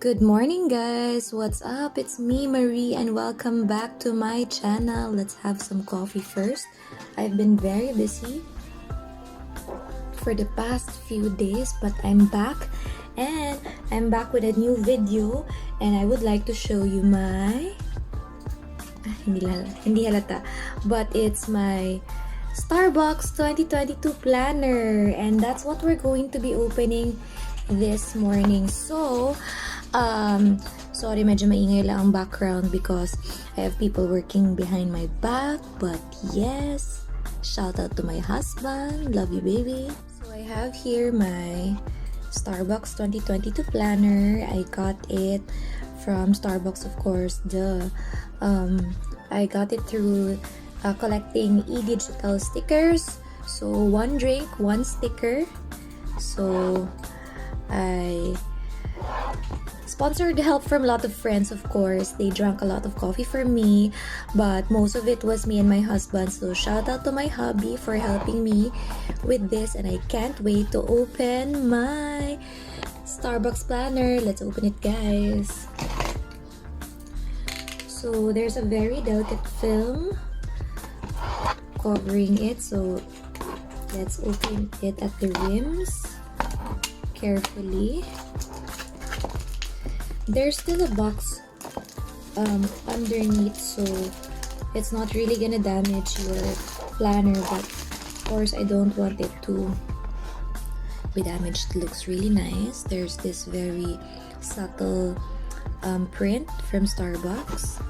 Good morning, guys. What's up? It's me, Marie, and welcome back to my channel. Let's have some coffee first. I've been very busy for the past few days, but I'm back, and I'm back with a new video, and I would like to show you my hindi halata, but it's my Starbucks 2022 planner, and that's what we're going to be opening this morning. So sorry, medyo maingay lang ang background because I have people working behind my back, but yes, shout out to my husband, love you baby. So I have here my Starbucks 2022 planner. I got it from Starbucks, of course. I got it through collecting e-digital stickers. So one drink, one sticker. So I sponsored help from a lot of friends, of course. They drank a lot of coffee for me, but most of it was me and my husband. So shout out to my hubby for helping me with this, and I can't wait to open my Starbucks planner. Let's open it, guys. So there's a very delicate film covering it, so let's open it at the rims carefully. There's still a box underneath, so it's not really gonna damage your planner, but of course I don't want it to be damaged. It looks really nice. There's this very subtle print from Starbucks.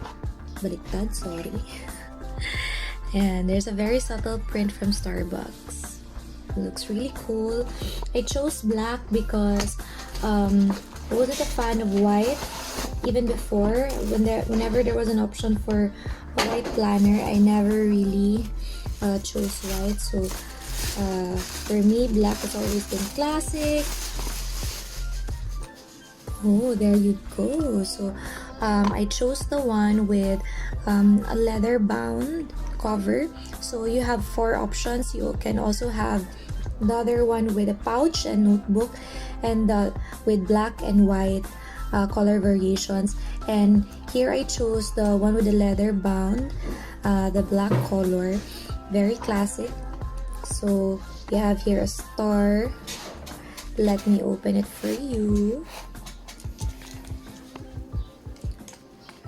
Baliktad, sorry. And there's a very subtle print from Starbucks. It looks really cool. I chose black because I wasn't a fan of white even before. Whenever there was an option for a white planner, I never really chose white. So for me, black has always been classic. Oh, there you go. So I chose the one with a leather bound cover. So you have 4 options. You can also have the other one with a pouch and notebook, and with black and white color variations. And here I chose the one with the leather bound, the black color, very classic. So you have here a star. Let me open it for you.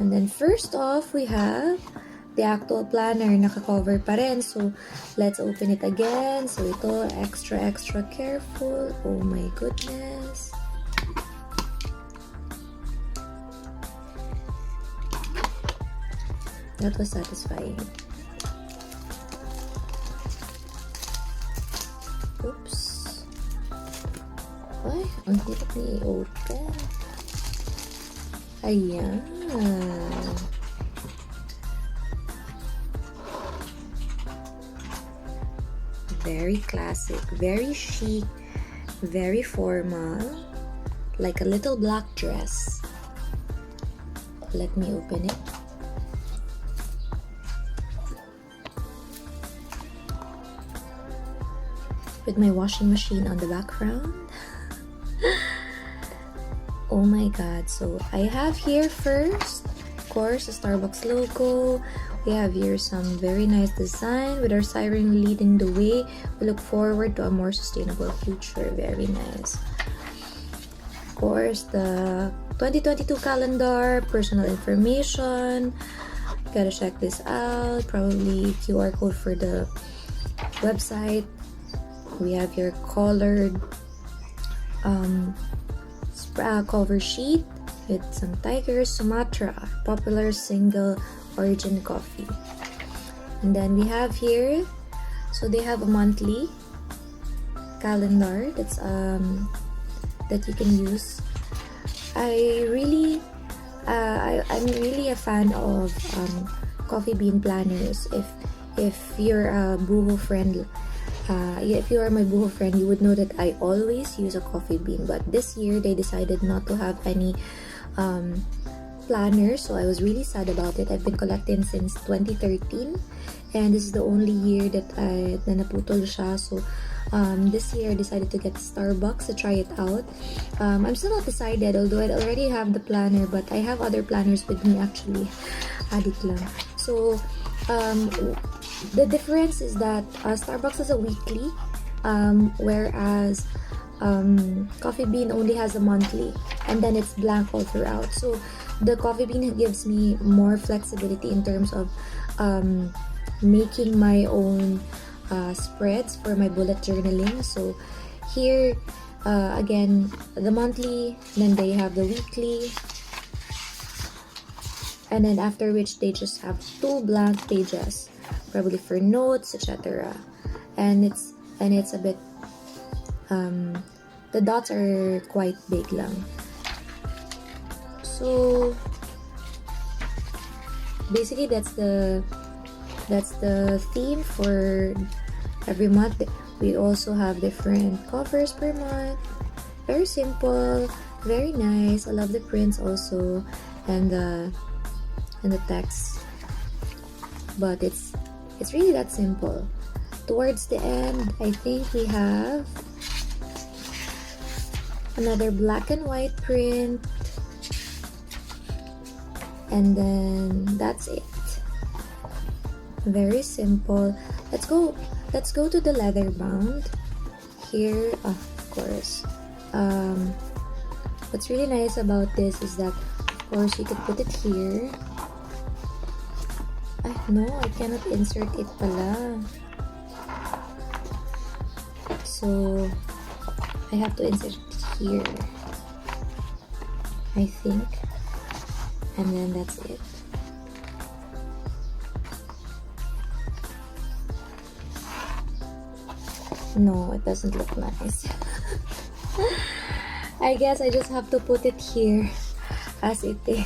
And then first off, we have the actual planner, naka-cover pa rin. So let's open it again. So ito, extra careful. Oh my goodness. That was satisfying. Oops. Ay, ang hirap ni i-open. Ayan. Very classic, very chic, very formal, like a little black dress. Let me open it. With my washing machine on the background. Oh my god. So I have here first, of course, the Starbucks logo. We have here some very nice design with our siren leading the way. We look forward to a more sustainable future. Very nice. Of course, the 2022 calendar, personal information. Gotta check this out. Probably QR code for the website. We have your colored cover sheet with some tigers, Sumatra, popular single origin coffee. And then we have here, so they have a monthly calendar that's that you can use. I'm really a fan of coffee bean planners. If you're a Boohoo friend, if you are my Boohoo friend, you would know that I always use a coffee bean. But this year they decided not to have any planner, so I was really sad about it. I've been collecting since 2013, and this is the only year that naputol siya. So this year I decided to get Starbucks to try it out. I'm still not decided, although I already have the planner, but I have other planners with me actually. Adik lang. So the difference is that Starbucks is a weekly, whereas Coffee Bean only has a monthly, and then it's blank all throughout. So the Coffee Bean gives me more flexibility in terms of making my own spreads for my bullet journaling. So here again, the monthly, then they have the weekly, and then after which they just have 2 blank pages, probably for notes, etc. And it's a bit the dots are quite big lang. So basically that's the theme for every month. We also have different covers per month. Very simple, very nice. I love the prints also, and the text. But it's really that simple. Towards the end, I think we have another black and white print, and then that's it. Very simple. Let's go to the leather bound. Here, of course, what's really nice about this is that, of course, you could put it here. No, I cannot insert it pala. So I have to insert it here, I think, and then that's it. No, it doesn't look nice. I guess I just have to put it here as it is.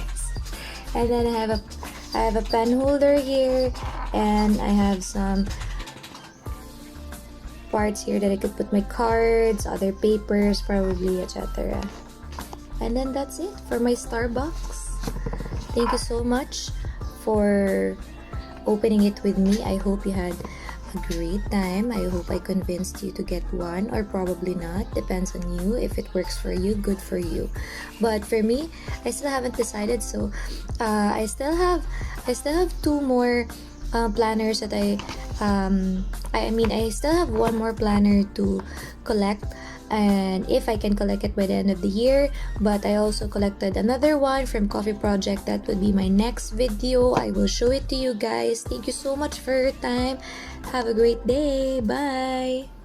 And then I have a pen holder here, and I have some parts here that I could put my cards, other papers probably, etc. And then that's it for my Starbucks. Thank you so much for opening it with me. I hope you had a great time. I hope I convinced you to get one, or probably not. Depends on you. If it works for you, good for you. But for me, I still haven't decided. So I still have 2 more planners that I still have 1 more planner to collect, and if I can collect it by the end of the year. But I also collected another one from Coffee Project. That would be my next video. I will show it to you guys. Thank you so much for your time. Have a great day. Bye.